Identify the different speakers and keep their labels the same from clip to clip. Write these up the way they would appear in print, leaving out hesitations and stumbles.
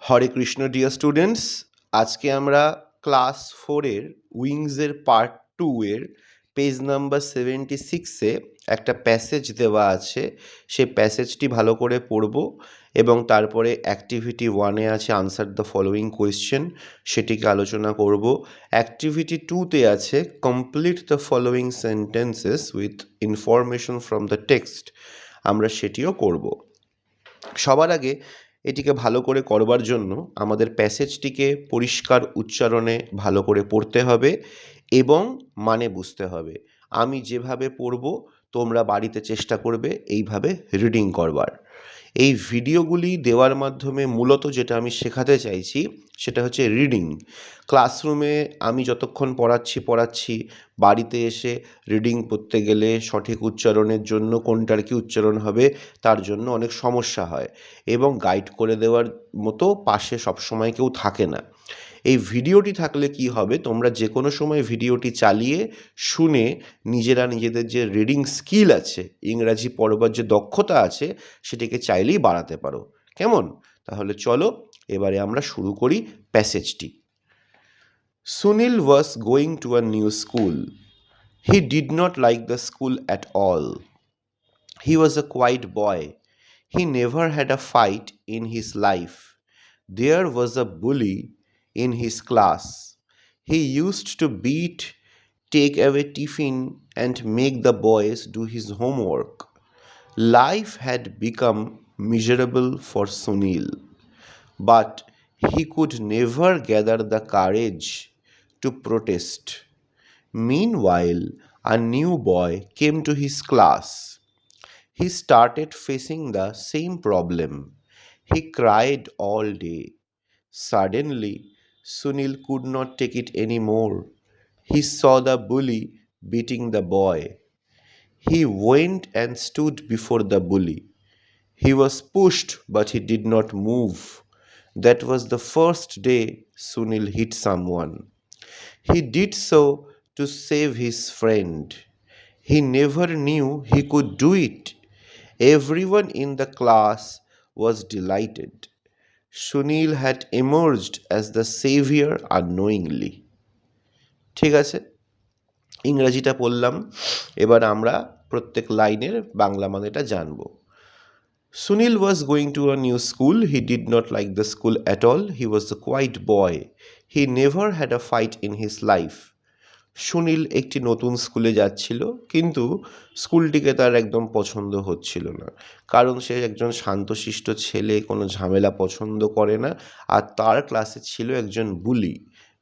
Speaker 1: হরে Krishna dear students, আজকে আমরা class 4-এর উইংসের part 2 এর পেজ নাম্বার 76-এ একটা প্যাসেজ দেওয়া আছে। সেই প্যাসেজটি ভালো করে পড়ব এবং তারপরে অ্যাক্টিভিটি 1-এ আছে আনসার দ্য ফলোয়িং কোয়েশ্চেন, সেটিকে আলোচনা করব। অ্যাক্টিভিটি 2-তে আছে complete the following sentences with information from the text, আমরা সেটিও করব। সবার আগে এটিকে ভালো করে করবার জন্য আমাদের প্যাসেজটিকে পরিষ্কার উচ্চারণে ভালো করে পড়তে হবে এবং মানে বুঝতে হবে। আমি যেভাবে পড়ব তোমরা বাড়িতে চেষ্টা করবে এইভাবে রিডিং করবার। এই ভিডিওগুলি দেওয়ার মাধ্যমে মূলত যেটা আমি শেখাতে চাইছি সেটা হচ্ছে রিডিং। ক্লাসরুমে আমি যতক্ষণ পড়াচ্ছি, বাড়িতে এসে রিডিং পড়তে গেলে সঠিক উচ্চারণের জন্য কোনটার কী উচ্চারণ হবে তার জন্য অনেক সমস্যা হয় এবং গাইড করে দেওয়ার মতো পাশে সবসময় কেউ থাকে না। এই ভিডিওটি থাকলে কি হবে, তোমরা যে কোনো সময় ভিডিওটি চালিয়ে শুনে নিজেদের যে রিডিং স্কিল আছে, ইংরাজি পড়বার যে দক্ষতা আছে, সেটিকে চাইলেই বাড়াতে পারো। কেমন? তাহলে চলো এবারে আমরা শুরু করি প্যাসেজটি। Sunil was going to a new school. He did not like the school at all. He was a quiet boy. He never had a fight in his life. There was a bully in his class. He used to beat, take away tiffin, and make the boys do his homework. Life had become miserable for Sunil, but he could never gather the courage to protest. Meanwhile, a new boy came to his class. He started facing the same problem. He cried all day. Suddenly, Sunil could not take it anymore. He saw the bully beating the boy. He went and stood before the bully. He was pushed, but he did not move. That was the first day Sunil hit someone. He did so to save his friend. He never knew he could do it. Everyone in the class was delighted. Sunil had emerged as the savior unknowingly. ঠিক আছে, ইংরাজিটা পড়লাম, এবার আমরা প্রত্যেক লাইনের বাংলা মানেটা জানব। Sunil was going to a new school. He did not like the school at all. He was a quiet boy. He never had a fight in his life. Sunil একটি নতুন স্কুলে যাচ্ছিল, কিন্তু স্কুলটিকে তার একদম পছন্দ হচ্ছিল না, কারণ সে একজন শান্তশিষ্ট ছেলে, কোনো ঝামেলা পছন্দ করে না। আর তার ক্লাসে ছিল একজন বুলি,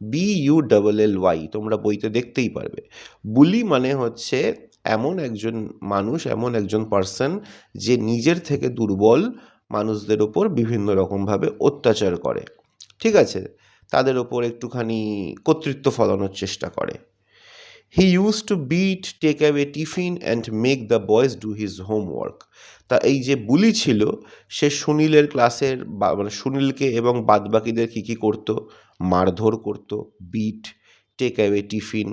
Speaker 1: BULLY, তোমরা বইতে দেখতেই পারবে। বুলি মানে হচ্ছে এমন একজন মানুষ, এমন একজন পার্সন যে নিজের থেকে দুর্বল মানুষদের ওপর বিভিন্ন রকমভাবে অত্যাচার করে, ঠিক আছে, তাদের ওপর একটুখানি কর্তৃত্ব ফলানোর চেষ্টা করে। He used to beat, take away tiffin and make the boys do his homework. তা এই যে বুলি ছিল, সে সুনীলের ক্লাসের মানে সুনীলকে এবং বাদবাকিদের কী করতো, মারধর করতো, বিট, টেক অ্যাওয়ে টিফিন,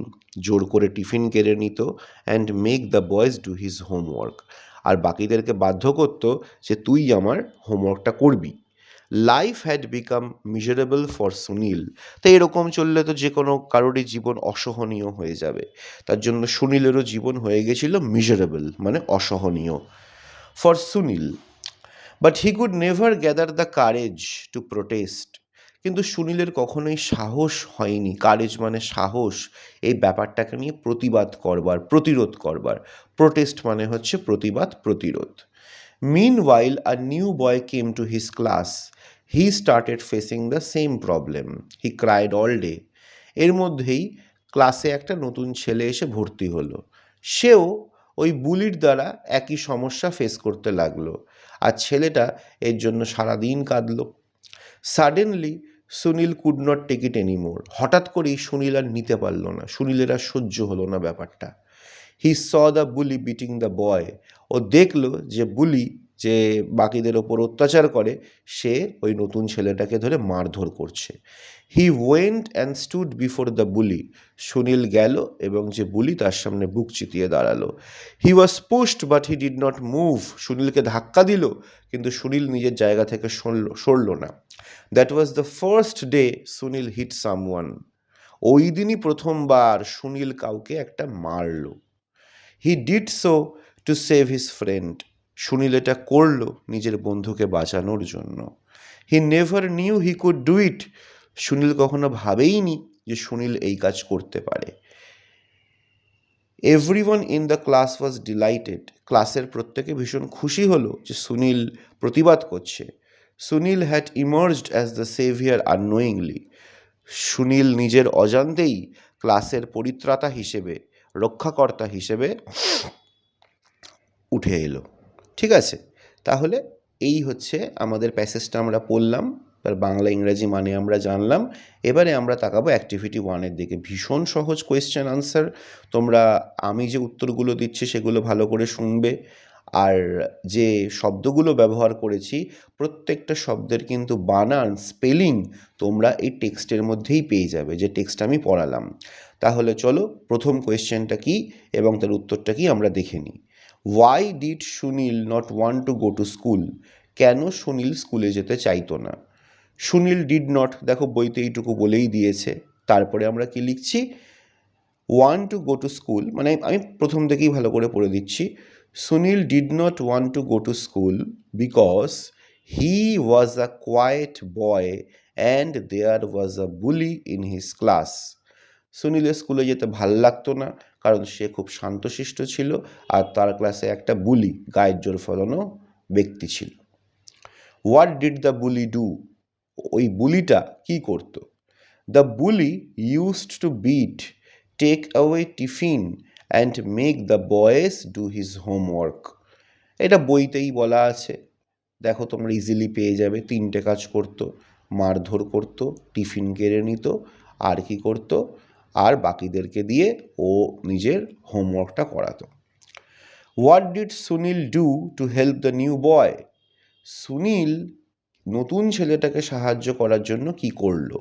Speaker 1: জোর করে টিফিন কেড়ে নিত, and make the boys do his homework, আর বাকিদেরকে বাধ্য করতো যে তুই আমার হোমওয়ার্কটা করবি। Life had become miserable for Sunil. তো এরকম চললে তো যে কোনো কারোরই জীবন অসহনীয় হয়ে যাবে, তার জন্য সুনীলেরও জীবন হয়ে গেছিল মিজারেবল, মানে অসহনীয়, for Sunil. But he could never gather the courage to protest. কিন্তু সুনীলের কখনোই সাহস হয়নি, কারেজ মানে সাহস, এই ব্যাপারটাকে নিয়ে প্রতিবাদ করবার, প্রতিরোধ করবার। প্রোটেস্ট মানে হচ্ছে প্রতিবাদ, প্রতিরোধ। Meanwhile, a new boy came to his class. He started facing the same problem. He cried all day. এর মধ্যেই ক্লাসে একটা নতুন ছেলে এসে ভর্তি হলো। সেও ওই বুলির দ্বারা একই সমস্যা ফেস করতে লাগলো, আর ছেলেটা এর জন্য সারাদিন কাঁদলো। Suddenly Sunil could not take it anymore. হঠাৎ করেই সুনীল আর নিতে পারলো না, সুনীলের আর সহ্য হলো না ব্যাপারটা। He saw the bully beating the boy. ও দেখলো যে বুলি যে বাকিদের ওপর অত্যাচার করে, সে ওই নতুন ছেলেটাকে ধরে মারধর করছে। He went and stood before the bully. Sunil গেল এবং যে বুলি তার সামনে বুক চিতিয়ে দাঁড়ালো। He was pushed but he did not move. সুনীলকে ধাক্কা দিল, কিন্তু সুনীল নিজের জায়গা থেকে সরল না। That was the first day Sunil hit someone. ওই দিনই প্রথমবার সুনীল কাউকে একটা মারল। He did so to save his friend. Sunil এটা করল নিজের বন্ধুকে বাঁচানোর জন্য। He never knew he could do it. Sunil কখনো ভাবেইনি যে সুনীল এই কাজ করতে পারে। Everyone in the class was delighted. ক্লাসের প্রত্যেকে ভীষণ খুশি হলো যে সুনীল প্রতিবাদ করছে। Sunil had emerged as the saviour unknowingly. Sunil নিজের অজান্তেই ক্লাসের পরিত্রাতা হিসেবে, রক্ষাকর্তা হিসেবে উঠে এলো। ঠিক আছে, তাহলে এই হচ্ছে আমাদের প্যাসেজটা আমরা পড়লাম, তার বাংলা ইংরাজি মানে আমরা জানলাম। এবারে আমরা তাকাবো অ্যাক্টিভিটি 1-এর দিকে। ভীষণ সহজ কোয়েশ্চেন আনসার। তোমরা আমি যে উত্তরগুলো দিচ্ছি সেগুলো ভালো করে শুনবে, আর যে শব্দগুলো ব্যবহার করেছি প্রত্যেকটা শব্দের কিন্তু বানান, স্পেলিং তোমরা এই টেক্সটের মধ্যেই পেয়ে যাবে, যে টেক্সট আমি পড়ালাম। তাহলে চলো প্রথম কোয়েশ্চেনটা কি এবং তার উত্তরটা কি আমরা দেখে নিই। Why did Sunil not want to go to school? কেন সুনীল স্কুলে যেতে চাইতো না? সুনীল ডিড নট, দেখো বইতে এইটুকু বলেই দিয়েছে। তারপরে আমরা কি লিখছি? Want to go to school, মানে আমি প্রথম থেকেই ভালো করে পড়ে দিচ্ছি। Sunil did not want to go to school because he was a quiet boy and there was a bully in his class. সুনীলের স্কুলে যেতে ভাল লাগতো না কারণ সে খুব শান্তশিষ্ট ছিল আর তার ক্লাসে একটা বুলি, গায়ের জোর ফলানো ব্যক্তি ছিল। What did the bully do? ওই বুলিটা কি করতো? The bully used to beat, take away tiffin and make the boys do his homework. এটা বইতেই বলা আছে, দেখো তোমরা ইজিলি পেয়ে যাবে। 3টে কাজ করতো, মারধর করতো, টিফিন কেড়ে নিত, আর কি করতো, আর বাকিদেরকে দিয়ে ও নিজের হোমওয়ার্কটা করাতো। What did Sunil do to help the new boy? Sunil নতুন ছেলেটাকে সাহায্য করার জন্য কি করলো?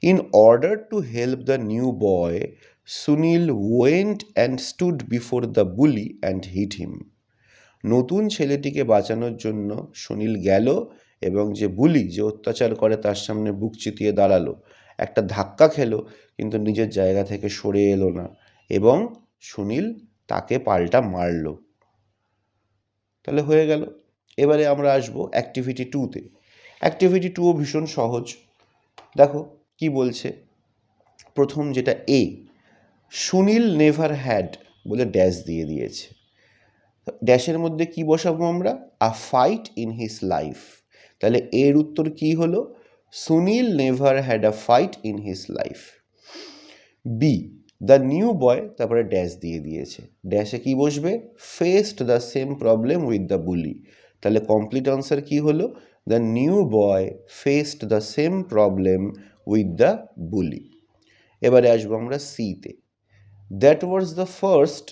Speaker 1: In order to help the new boy Sunil went and stood before the bully and hit him. নতুন ছেলেটিকে বাঁচানোর জন্য সুনীল গেল এবং যে বুলি, যে অত্যাচার করে, তার সামনে বুক চিতিয়ে দাঁড়ালো। একটা ধাক্কা খেলো কিন্তু নিজের জায়গা থেকে সরে এলো না এবং সুনীল তাকে পাল্টা মারল। তাহলে হয়ে গেল। এবারে আমরা আসবো অ্যাক্টিভিটি 2-তে। অ্যাক্টিভিটি 2ও ভীষণ সহজ। দেখো কি বলছে, প্রথম যেটা এ, সুনীল নেভার হ্যাড বলে ড্যাশ দিয়ে দিয়েছে। ড্যাশের মধ্যে কি বসাবো আমরা? A fight in his life. তাহলে এর উত্তর কি হলো? Sunil never had a fight in his life. B, the new boy, তারপরে ড্যাশ দিয়ে দিয়েছে। ড্যাশে কি বসবে? Faced the same problem with the bully. তাহলে কমপ্লিট আনসার কি হলো? The new boy faced the same problem with the bully. এবারে আসবো আমরা সিতে। That was the first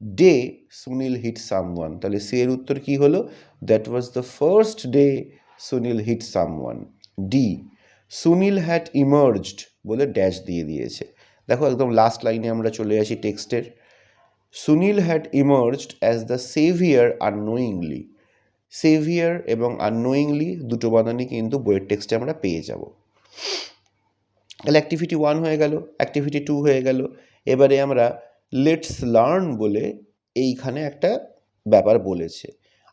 Speaker 1: day Sunil hit someone. তাহলে সি এর উত্তর কি হলো? That was the first day Sunil hit someone. D, Sunil had emerged বলে ড্যাশ দিয়ে দিয়েছে। দেখো একদম লাস্ট লাইনে আমরা চলে আসি টেক্সটের। Sunil had emerged as the saviour unknowingly. Saviour এবং আননোয়িংলি দুটো বানানই কিন্তু বইয়ের টেক্সটে আমরা পেয়ে যাব। তাহলে অ্যাক্টিভিটি 1 হয়ে গেল, অ্যাক্টিভিটি 2 হয়ে গেল। এবারে আমরা লেটস লার্ন বলে এইখানে একটা ব্যাপার বলেছে।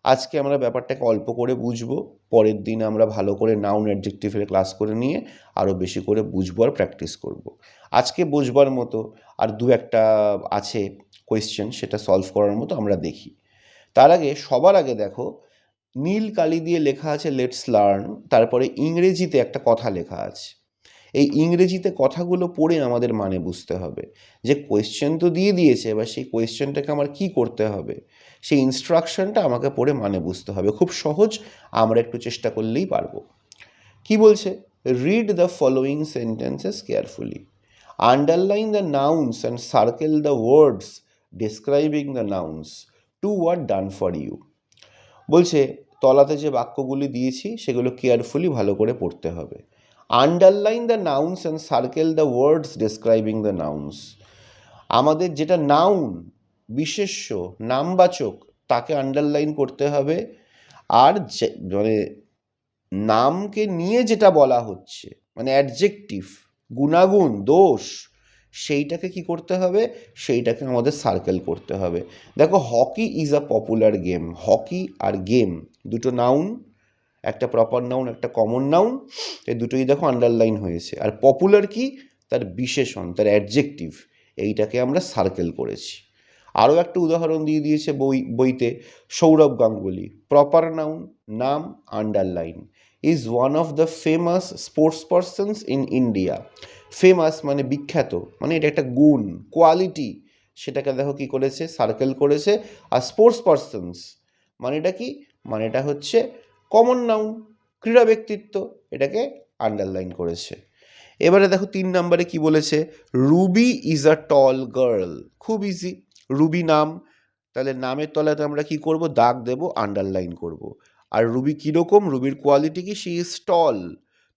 Speaker 1: আজকে আমরা ব্যাপারটাকে অল্প করে বুঝবো, পরের দিন আমরা ভালো করে নাউন অ্যাডজেক্টিভের ক্লাস করে নিয়ে আরও বেশি করে বুঝবো আর প্র্যাকটিস করব। আজকে বুঝবার মতো আর দু একটা আছে কোয়েশ্চেন, সেটা সলভ করার মতো আমরা দেখি। তার আগে সবার আগে দেখো নীল কালি দিয়ে লেখা আছে লেটস লার্ন, তারপরে ইংরেজিতে একটা কথা লেখা আছে। এই ইংরেজিতে কথাগুলো পড়ে আমাদের মানে বুঝতে হবে। যে কোয়েশ্চেন তো দিয়ে দিয়েছে, এবার সেই কোয়েশ্চেনটাকে আমার কি করতে হবে, সেই ইনস্ট্রাকশনটা আমাকে পড়ে মানে বুঝতে হবে। খুব সহজ, আমরা একটু চেষ্টা করলেই পারবো। কি বলছে? Read the following sentences carefully, underline the nouns and circle the words describing the nouns, to what done for you. বলছে তলাতে যে বাক্যগুলি দিয়েছি সেগুলো কেয়ারফুলি ভালো করে পড়তে হবে। Underline the nouns and circle the words describing the nouns. আমাদের যেটা নাউন, বিশেষ্য, নামবাচক, তাকে আন্ডারলাইন করতে হবে। আর মানে নামকে নিয়ে যেটা বলা হচ্ছে মানে অ্যাডজেক্টিভ, গুণাগুণ, দোষ, সেইটাকে কি করতে হবে, সেইটাকে আমাদের সার্কেল করতে হবে। দেখো hockey is a popular game, hockey আর গেম দুটো নাউন, একটা প্রপার নাউন একটা কমন নাউন, এই দুটোই দেখো আন্ডারলাইন হয়েছে। আর পপুলার কি, তার বিশেষণ, তার অ্যাডজেক্টিভ, এইটাকে আমরা সার্কেল করেছি। আরও একটা উদাহরণ দিয়ে দিয়েছে বইতে, সৌরভ গাঙ্গুলি, প্রপার নাউন, নাম, underline, is one of the famous sports persons in India. Famous মানে বিখ্যাত, মানে এটা একটা গুণ, কোয়ালিটি, সেটাকে দেখো কি করেছে, সার্কেল করেছে। আর স্পোর্টস পারসনস মানে এটা কি, মানে এটা হচ্ছে কমন নাউন, ক্রীড়া ব্যক্তিত্ব, এটাকে আন্ডারলাইন করেছে। এবারে দেখো 3 নম্বরে কি বলেছে, Ruby is a ton girl. খুব ইজি, রুবি নাম, তাহলে নামের তলাতে আমরা কি করব, দাগ দেব, আন্ডারলাইন করব। আর রুবি কীরকম, রুবির কোয়ালিটি কি, শি ইজ টল,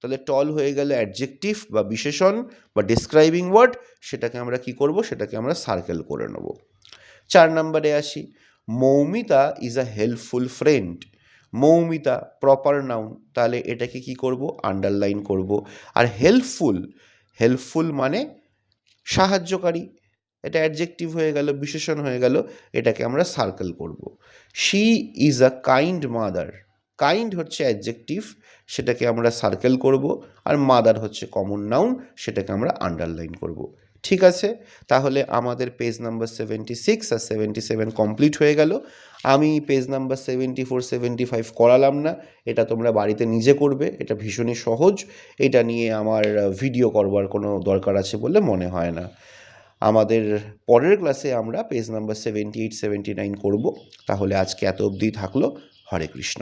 Speaker 1: তাহলে টল হয়ে গেলে অ্যাডজেক্টিভ বা বিশেষণ বা ডিসক্রাইবিং ওয়ার্ড, সেটাকে আমরা কি করব, সেটাকে আমরা সার্কেল করে নেব। 4 নম্বরে আসি, Moumita is a helpful friend. Moumita proper noun, তাহলে এটাকে কি করব, আন্ডারলাইন করব। আর হেল্পফুল, হেল্পফুল মানে সাহায্যকারী, এটা অ্যাডজেক্টিভ হয়ে গেল, বিশেষণ হয়ে গেল, এটাকে আমরা সার্কেল করব। She is a kind mother, kind হচ্ছে অ্যাডজেক্টিভ, সেটাকে আমরা সার্কেল করব। আর মাদার হচ্ছে কমন নাউন, সেটাকে আমরা আন্ডারলাইন করব। ঠিক আছে, তাহলে আমাদের পেজ নাম্বার 76 আর 77 কমপ্লিট হয়ে গেল। আমি পেজ নাম্বার 74 75 করালাম না, এটা তোমরা বাড়িতে নিজে করবে, এটা ভীষণই সহজ, এটা নিয়ে আমার ভিডিও করবার কোনো দরকার আছে বলে মনে হয় না। আমাদের পরের ক্লাসে আমরা পেজ নাম্বার 78 79 করব। তাহলে আজকে এত অবধি থাকলো। হরে কৃষ্ণ।